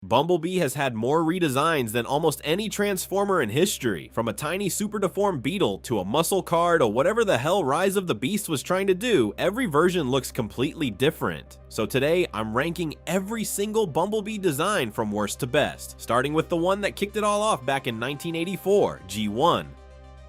Bumblebee has had more redesigns than almost any Transformer in history, from a tiny super deformed beetle to a muscle car to whatever the hell Rise of the Beast was trying to do. Every version looks completely different. So today, I'm ranking every single Bumblebee design from worst to best, starting with the one that kicked it all off back in 1984, G1.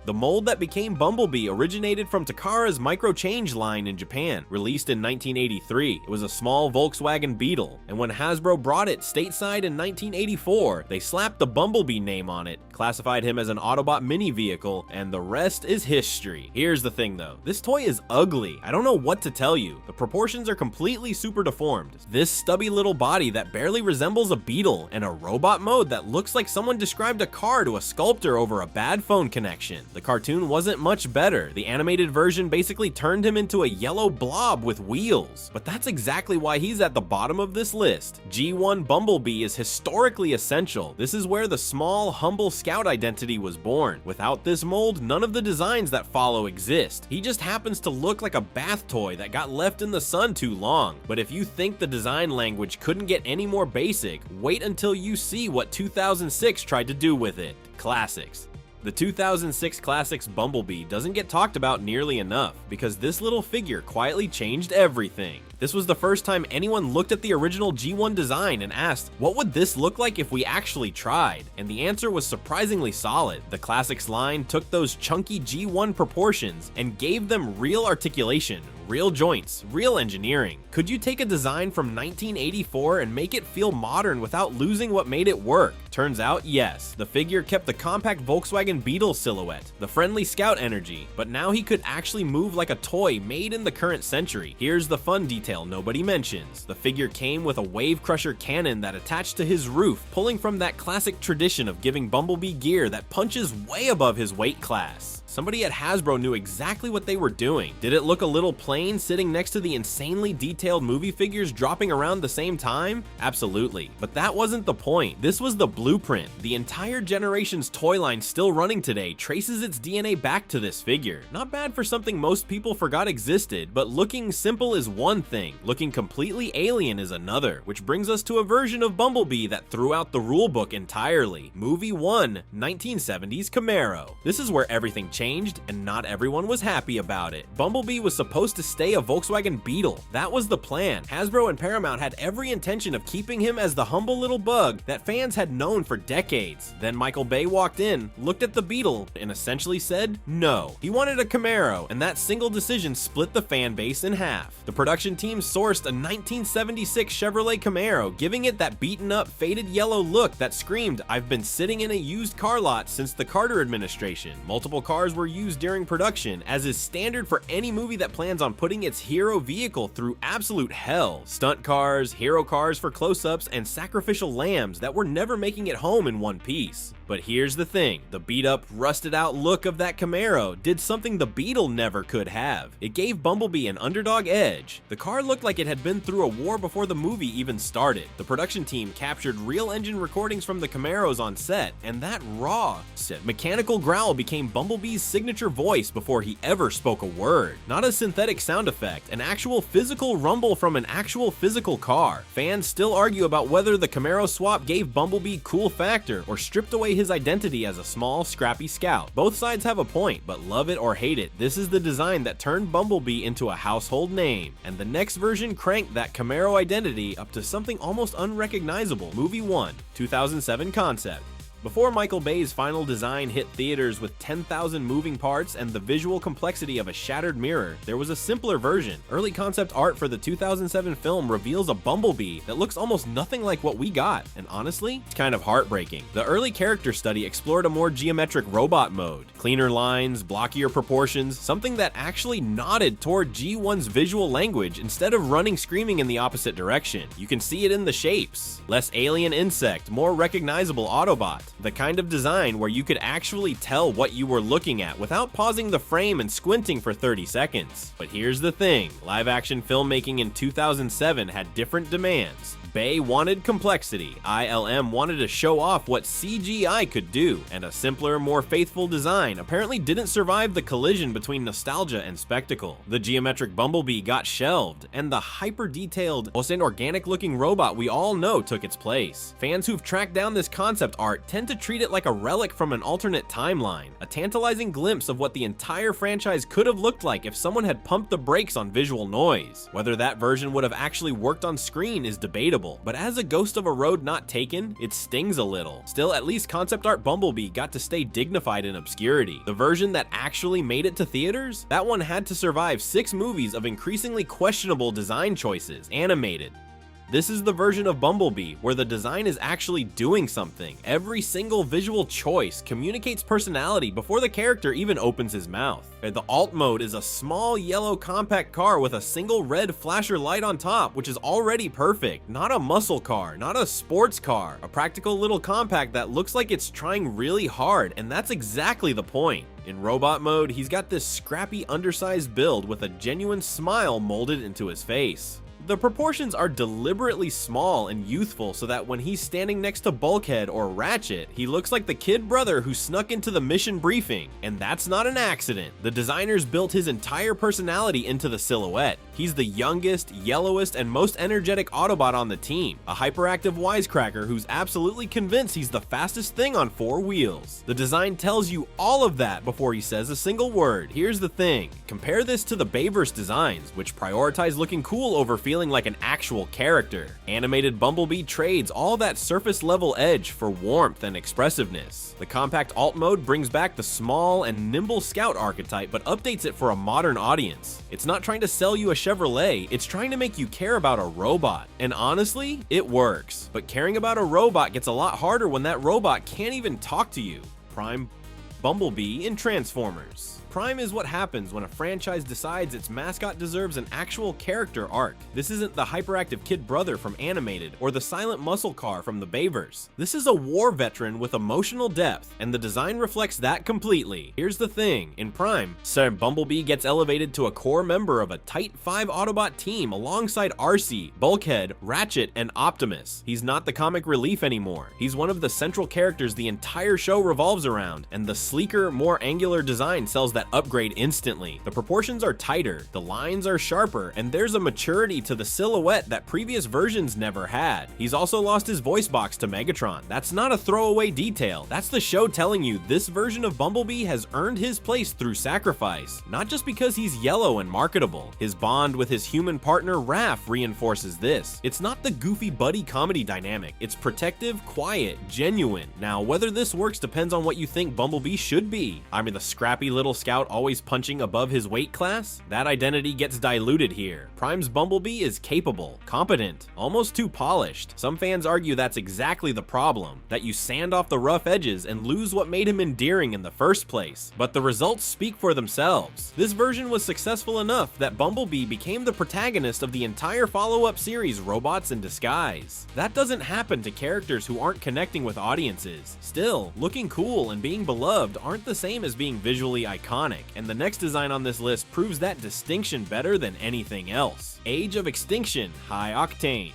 The mold that became Bumblebee originated from Takara's Micro-Change line in Japan, released in 1983. It was a small Volkswagen Beetle, and when Hasbro brought it stateside in 1984, they slapped the Bumblebee name on it, classified him as an Autobot mini vehicle, and the rest is history. Here's the thing though, this toy is ugly. I don't know what to tell you. The proportions are completely super deformed. This stubby little body that barely resembles a beetle, and a robot mode that looks like someone described a car to a sculptor over a bad phone connection. The cartoon wasn't much better. The animated version basically turned him into a yellow blob with wheels. But that's exactly why he's at the bottom of this list. G1 Bumblebee is historically essential. This is where the small, humble scout identity was born. Without this mold, none of the designs that follow exist. He just happens to look like a bath toy that got left in the sun too long. But if you think the design language couldn't get any more basic, wait until you see what 2006 tried to do with it. Classics. The 2006 Classics Bumblebee doesn't get talked about nearly enough, because this little figure quietly changed everything. This was the first time anyone looked at the original G1 design and asked, what would this look like if we actually tried? And the answer was surprisingly solid. The Classics line took those chunky G1 proportions and gave them real articulation, real joints, real engineering. Could you take a design from 1984 and make it feel modern without losing what made it work? Turns out, yes. The figure kept the compact Volkswagen Beetle silhouette, the friendly scout energy, but now he could actually move like a toy made in the current century. Here's the fun detail nobody mentions. The figure came with a wave crusher cannon that attached to his roof, pulling from that classic tradition of giving Bumblebee gear that punches way above his weight class. Somebody at Hasbro knew exactly what they were doing. Did it look a little plain sitting next to the insanely detailed movie figures dropping around the same time? Absolutely. But that wasn't the point. This was the blueprint. The entire generation's toy line still running today traces its DNA back to this figure. Not bad for something most people forgot existed, but looking simple is one thing. Looking completely alien is another, which brings us to a version of Bumblebee that threw out the rulebook entirely. Movie 1, 1970s Camaro. This is where everything changed, and not everyone was happy about it. Bumblebee was supposed to stay a Volkswagen Beetle. That was the plan. Hasbro and Paramount had every intention of keeping him as the humble little bug that fans had known for decades. Then Michael Bay walked in, looked at the Beetle, and essentially said no. He wanted a Camaro, and that single decision split the fan base in half. The production team sourced a 1976 Chevrolet Camaro, giving it that beaten up, faded yellow look that screamed, "I've been sitting in a used car lot since the Carter administration." Multiple cars were used during production, as is standard for any movie that plans on putting its hero vehicle through absolute hell. Stunt cars, hero cars for close-ups, and sacrificial lambs that were never making it home in one piece. But here's the thing, the beat-up, rusted-out look of that Camaro did something the Beetle never could have. It gave Bumblebee an underdog edge. The car looked like it had been through a war before the movie even started. The production team captured real engine recordings from the Camaros on set, and that raw, mechanical growl became Bumblebee's signature voice before he ever spoke a word. Not a synthetic sound effect, an actual physical rumble from an actual physical car. Fans still argue about whether the Camaro swap gave Bumblebee cool factor or stripped away his identity as a small, scrappy scout. Both sides have a point, but love it or hate it, this is the design that turned Bumblebee into a household name. And the next version cranked that Camaro identity up to something almost unrecognizable. Movie 1, 2007 concept. Before Michael Bay's final design hit theaters with 10,000 moving parts and the visual complexity of a shattered mirror, there was a simpler version. Early concept art for the 2007 film reveals a Bumblebee that looks almost nothing like what we got, and honestly, it's kind of heartbreaking. The early character study explored a more geometric robot mode, cleaner lines, blockier proportions, something that actually nodded toward G1's visual language instead of running screaming in the opposite direction. You can see it in the shapes. Less alien insect, more recognizable Autobot. The kind of design where you could actually tell what you were looking at without pausing the frame and squinting for 30 seconds. But here's the thing, live action filmmaking in 2007 had different demands. Bay wanted complexity, ILM wanted to show off what CGI could do, and a simpler, more faithful design apparently didn't survive the collision between nostalgia and spectacle. The geometric Bumblebee got shelved, and the hyper-detailed, almost organic-looking robot we all know took its place. Fans who've tracked down this concept art tend to treat it like a relic from an alternate timeline, a tantalizing glimpse of what the entire franchise could have looked like if someone had pumped the brakes on visual noise. Whether that version would have actually worked on screen is debatable, but as a ghost of a road not taken, it stings a little. Still, at least concept art Bumblebee got to stay dignified in obscurity. The version that actually made it to theaters? That one had to survive 6 movies of increasingly questionable design choices, animated. This is the version of Bumblebee where the design is actually doing something. Every single visual choice communicates personality before the character even opens his mouth. The alt mode is a small yellow compact car with a single red flasher light on top, which is already perfect. Not a muscle car, not a sports car, a practical little compact that looks like it's trying really hard, and that's exactly the point. In robot mode, he's got this scrappy undersized build with a genuine smile molded into his face. The proportions are deliberately small and youthful so that when he's standing next to Bulkhead or Ratchet, he looks like the kid brother who snuck into the mission briefing, and that's not an accident. The designers built his entire personality into the silhouette. He's the youngest, yellowest, and most energetic Autobot on the team, a hyperactive wisecracker who's absolutely convinced he's the fastest thing on 4 wheels. The design tells you all of that before he says a single word. Here's the thing, compare this to the Bayverse designs, which prioritize looking cool over feeling like an actual character. Animated Bumblebee trades all that surface level edge for warmth and expressiveness. The compact alt mode brings back the small and nimble scout archetype but updates it for a modern audience. It's not trying to sell you a Chevrolet, it's trying to make you care about a robot. And honestly, it works. But caring about a robot gets a lot harder when that robot can't even talk to you. Prime Bumblebee in Transformers. Prime is what happens when a franchise decides its mascot deserves an actual character arc. This isn't the hyperactive kid brother from Animated or the silent muscle car from the Bayverse. This is a war veteran with emotional depth, and the design reflects that completely. Here's the thing, in Prime, Sir Bumblebee gets elevated to a core member of a tight 5 Autobot team alongside Arcee, Bulkhead, Ratchet, and Optimus. He's not the comic relief anymore. He's one of the central characters the entire show revolves around, and the sleeker, more angular design sells that upgrade instantly. The proportions are tighter, the lines are sharper, and there's a maturity to the silhouette that previous versions never had. He's also lost his voice box to Megatron. That's not a throwaway detail. That's the show telling you this version of Bumblebee has earned his place through sacrifice, not just because he's yellow and marketable. His bond with his human partner Raph reinforces this. It's not the goofy buddy comedy dynamic. It's protective, quiet, genuine. Now, whether this works depends on what you think Bumblebee should be. I mean, the scrappy little scout always punching above his weight class? That identity gets diluted here. Prime's Bumblebee is capable, competent, almost too polished. Some fans argue that's exactly the problem, that you sand off the rough edges and lose what made him endearing in the first place. But the results speak for themselves. This version was successful enough that Bumblebee became the protagonist of the entire follow-up series Robots in Disguise. That doesn't happen to characters who aren't connecting with audiences. Still, looking cool and being beloved aren't the same as being visually iconic, and the next design on this list proves that distinction better than anything else. Age of Extinction High Octane.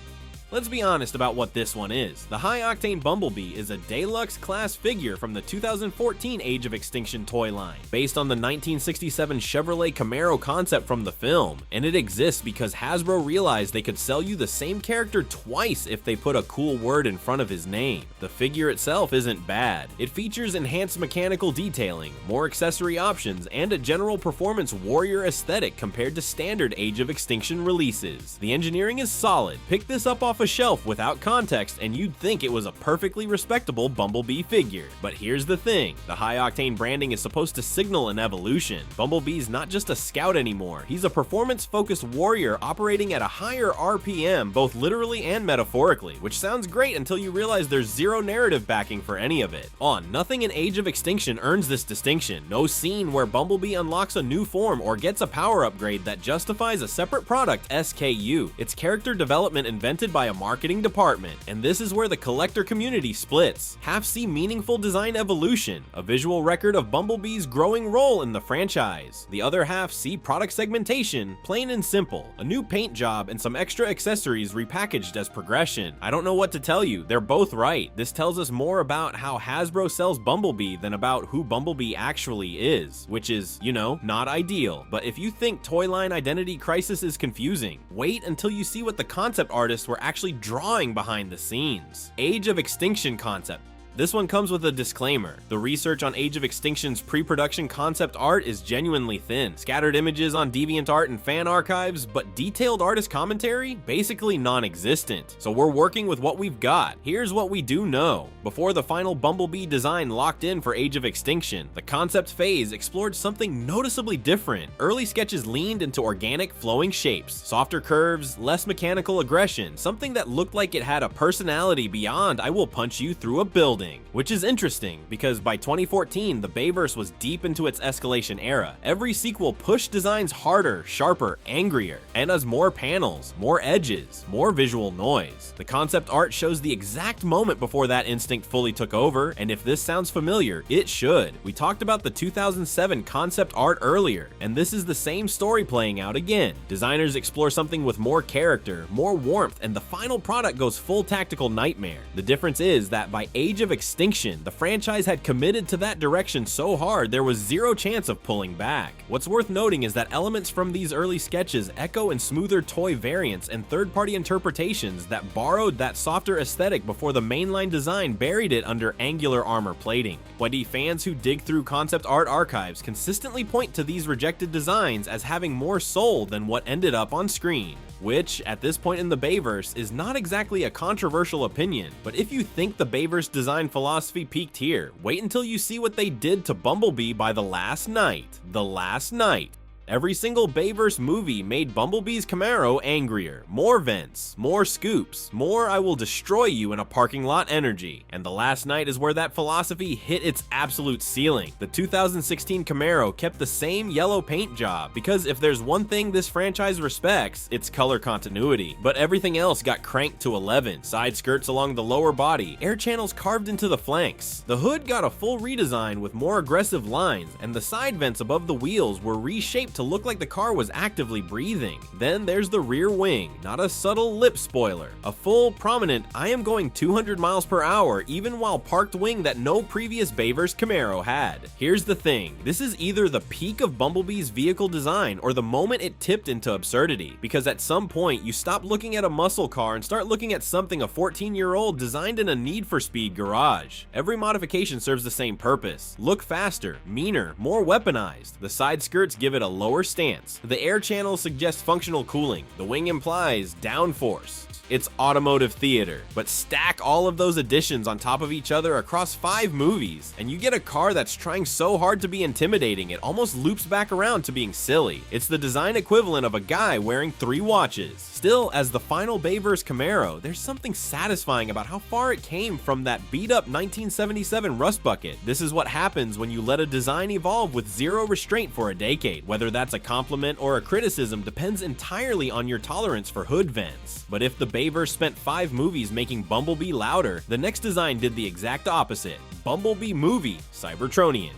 Let's be honest about what this one is. The High Octane Bumblebee is a deluxe class figure from the 2014 Age of Extinction toy line, based on the 1967 Chevrolet Camaro concept from the film, and it exists because Hasbro realized they could sell you the same character twice if they put a cool word in front of his name. The figure itself isn't bad. It features enhanced mechanical detailing, more accessory options, and a general performance warrior aesthetic compared to standard Age of Extinction releases. The engineering is solid. Pick this up off a shelf without context and you'd think it was a perfectly respectable Bumblebee figure. But here's the thing, the High Octane branding is supposed to signal an evolution. Bumblebee's not just a scout anymore, he's a performance-focused warrior operating at a higher RPM, both literally and metaphorically, which sounds great until you realize there's zero narrative backing for any of it. Nothing in Age of Extinction earns this distinction. No scene where Bumblebee unlocks a new form or gets a power upgrade that justifies a separate product SKU. It's character development invented by by a marketing department, and this is where the collector community splits. Half see meaningful design evolution, a visual record of Bumblebee's growing role in the franchise. The other half see product segmentation, plain and simple, a new paint job and some extra accessories repackaged as progression. I don't know what to tell you, they're both right. This tells us more about how Hasbro sells Bumblebee than about who Bumblebee actually is, which is, you know, not ideal. But if you think toy line identity crisis is confusing, wait until you see what the concept artists were actually drawing behind the scenes. Age of Extinction concept. This one comes with a disclaimer. The research on Age of Extinction's pre-production concept art is genuinely thin. Scattered images on DeviantArt and fan archives, but detailed artist commentary? Basically non-existent. So we're working with what we've got. Here's what we do know. Before the final Bumblebee design locked in for Age of Extinction, the concept phase explored something noticeably different. Early sketches leaned into organic flowing shapes, softer curves, less mechanical aggression, something that looked like it had a personality beyond "I will punch you through a building." Which is interesting, because by 2014, the Bayverse was deep into its escalation era. Every sequel pushed designs harder, sharper, angrier, and has more panels, more edges, more visual noise. The concept art shows the exact moment before that instinct fully took over, and if this sounds familiar, it should. We talked about the 2007 concept art earlier, and this is the same story playing out again. Designers explore something with more character, more warmth, and the final product goes full tactical nightmare. The difference is that by Age of Extinction, the franchise had committed to that direction so hard there was zero chance of pulling back. What's worth noting is that elements from these early sketches echo in smoother toy variants and third-party interpretations that borrowed that softer aesthetic before the mainline design buried it under angular armor plating. Wendy fans who dig through concept art archives consistently point to these rejected designs as having more soul than what ended up on screen. Which, at this point in the Bayverse, is not exactly a controversial opinion, but if you think the Bayverse design philosophy peaked here, wait until you see what they did to Bumblebee by the last night. The last night. Every single Bayverse movie made Bumblebee's Camaro angrier, more vents, more scoops, more "I will destroy you in a parking lot" energy. And the last night is where that philosophy hit its absolute ceiling. The 2016 Camaro kept the same yellow paint job, because if there's one thing this franchise respects, it's color continuity. But everything else got cranked to 11, side skirts along the lower body, air channels carved into the flanks. The hood got a full redesign with more aggressive lines, and the side vents above the wheels were reshaped to look like the car was actively breathing. Then there's the rear wing, not a subtle lip spoiler. A full, prominent, "I am going 200 miles per hour even while parked" wing that no previous Bayverse Camaro had. Here's the thing, this is either the peak of Bumblebee's vehicle design or the moment it tipped into absurdity, because at some point you stop looking at a muscle car and start looking at something a 14-year-old designed in a Need for Speed garage. Every modification serves the same purpose. Look faster, meaner, more weaponized. The side skirts give it a lower stance. The air channels suggest functional cooling. The wing implies downforce. It's automotive theater, but stack all of those additions on top of each other across 5 movies, and you get a car that's trying so hard to be intimidating it almost loops back around to being silly. It's the design equivalent of a guy wearing 3 watches. Still, as the final Bayverse Camaro, there's something satisfying about how far it came from that beat-up 1977 Rust Bucket. This is what happens when you let a design evolve with zero restraint for a decade. Whether that's a compliment or a criticism depends entirely on your tolerance for hood vents. But if the Bayverse spent 5 movies making Bumblebee louder, the next design did the exact opposite. Bumblebee Movie Cybertronian.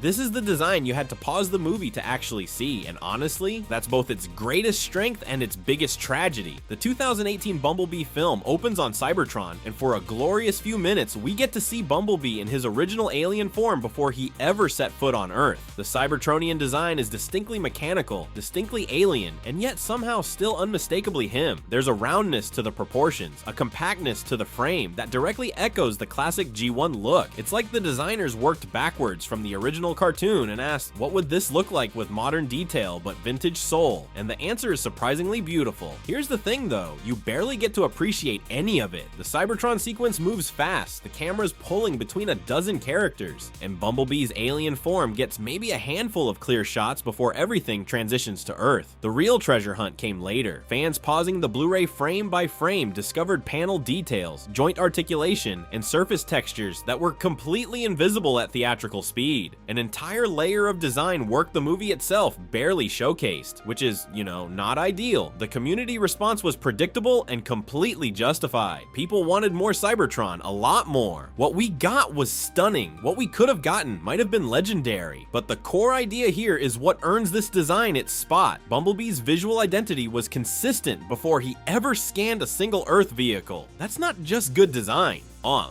This is the design you had to pause the movie to actually see, and honestly, that's both its greatest strength and its biggest tragedy. The 2018 Bumblebee film opens on Cybertron, and for a glorious few minutes, we get to see Bumblebee in his original alien form before he ever set foot on Earth. The Cybertronian design is distinctly mechanical, distinctly alien, and yet somehow still unmistakably him. There's a roundness to the proportions, a compactness to the frame that directly echoes the classic G1 look. It's like the designers worked backwards from the original cartoon and asked, what would this look like with modern detail but vintage soul? And the answer is surprisingly beautiful. Here's the thing though, you barely get to appreciate any of it. The Cybertron sequence moves fast, the camera's pulling between a dozen characters, and Bumblebee's alien form gets maybe a handful of clear shots before everything transitions to Earth. The real treasure hunt came later. Fans pausing the Blu-ray frame by frame discovered panel details, joint articulation, and surface textures that were completely invisible at theatrical speed. And entire layer of design work the movie itself barely showcased, which is, not ideal. The community response was predictable and completely justified. People wanted more Cybertron, a lot more. What we got was stunning. What we could have gotten might have been legendary, but the core idea here is what earns this design its spot. Bumblebee's visual identity was consistent before he ever scanned a single Earth vehicle. That's not just good design.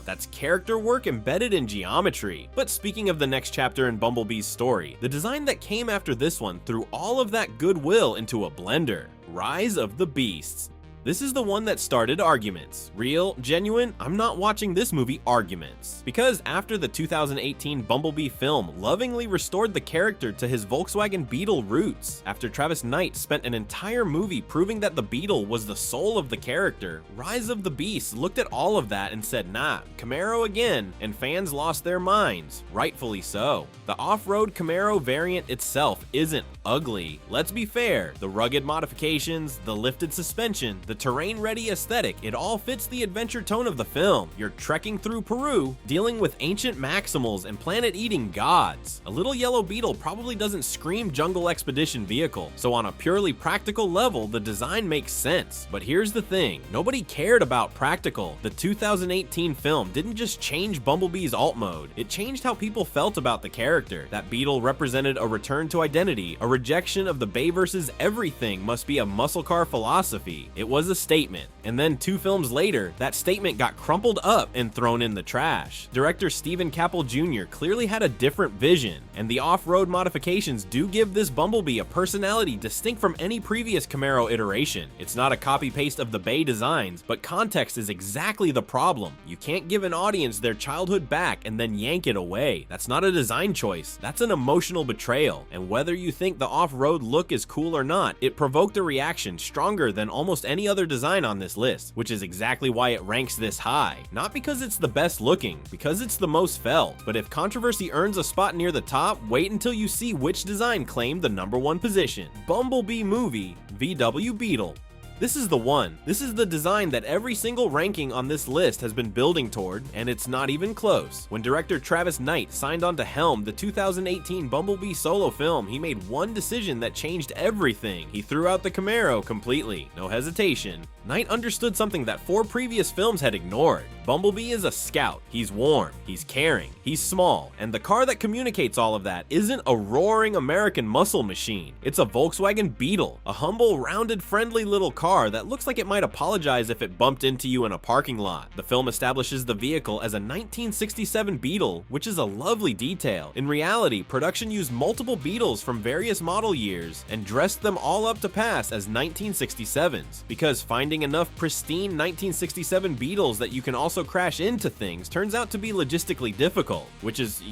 That's character work embedded in geometry. But speaking of the next chapter in Bumblebee's story, the design that came after this one threw all of that goodwill into a blender. Rise of the Beasts. This is the one that started arguments. Real, genuine, I'm not watching this movie arguments. Because after the 2018 Bumblebee film lovingly restored the character to his Volkswagen Beetle roots, after Travis Knight spent an entire movie proving that the Beetle was the soul of the character, Rise of the Beasts looked at all of that and said, nah, Camaro again, and fans lost their minds, rightfully so. The off-road Camaro variant itself isn't ugly. Let's be fair, the rugged modifications, the lifted suspension, the terrain-ready aesthetic, it all fits the adventure tone of the film. You're trekking through Peru, dealing with ancient Maximals and planet-eating gods. A little yellow Beetle probably doesn't scream jungle expedition vehicle, so on a purely practical level, the design makes sense. But here's the thing, nobody cared about practical. The 2018 film didn't just change Bumblebee's alt mode, it changed how people felt about the character. That Beetle represented a return to identity, a rejection of the Bay versus everything must be a muscle car philosophy. It was a statement, and then 2 films later, that statement got crumpled up and thrown in the trash. Director Stephen Caple Jr. clearly had a different vision, and the off-road modifications do give this Bumblebee a personality distinct from any previous Camaro iteration. It's not a copy-paste of the Bay designs, but context is exactly the problem. You can't give an audience their childhood back and then yank it away. That's not a design choice, that's an emotional betrayal, and whether you think the off-road look is cool or not, it provoked a reaction stronger than almost any other design on this list, which is exactly why it ranks this high. Not because it's the best looking, because it's the most felt. But if controversy earns a spot near the top, wait until you see which design claimed the #1 position. Bumblebee Movie, VW Beetle. This is the one. This is the design that every single ranking on this list has been building toward, and it's not even close. When director Travis Knight signed on to helm the 2018 Bumblebee solo film, he made one decision that changed everything. He threw out the Camaro completely. No hesitation. Knight understood something that 4 previous films had ignored. Bumblebee is a scout. He's warm, he's caring, he's small, and the car that communicates all of that isn't a roaring American muscle machine. It's a Volkswagen Beetle, a humble, rounded, friendly little car that looks like it might apologize if it bumped into you in a parking lot. The film establishes the vehicle as a 1967 Beetle, which is a lovely detail. In reality, production used multiple Beetles from various model years and dressed them all up to pass as 1967s, because finding enough pristine 1967 Beetles that you can also crash into things turns out to be logistically difficult, which is,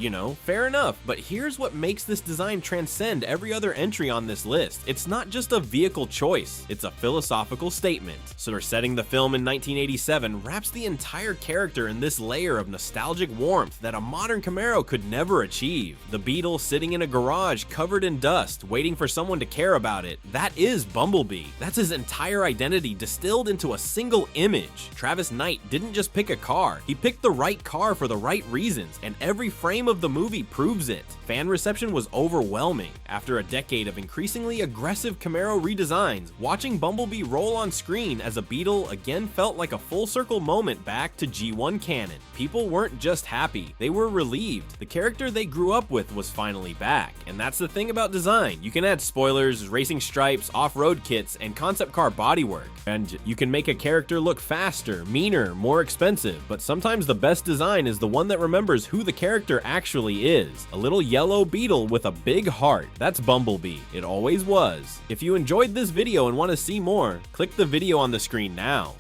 fair enough. But here's what makes this design transcend every other entry on this list. It's not just a vehicle choice, it's a philosophical statement. So we're setting the film in 1987 wraps the entire character in this layer of nostalgic warmth that a modern Camaro could never achieve. The Beetle sitting in a garage covered in dust, waiting for someone to care about it. That is Bumblebee. That's his entire identity distilled into a single image. Travis Knight didn't just pick a car, he picked the right car for the right reasons, and every frame of the movie proves it. Fan reception was overwhelming. After a decade of increasingly aggressive Camaro redesigns, watching Bumblebee roll on screen as a Beetle again felt like a full circle moment back to G1 canon. People weren't just happy, they were relieved. The character they grew up with was finally back. And that's the thing about design. You can add spoilers, racing stripes, off-road kits, and concept car bodywork. And you can make a character look faster, meaner, more expensive, but sometimes the best design is the one that remembers who the character actually is. A little yellow Beetle with a big heart. That's Bumblebee. It always was. If you enjoyed this video and want to see more, click the video on the screen now.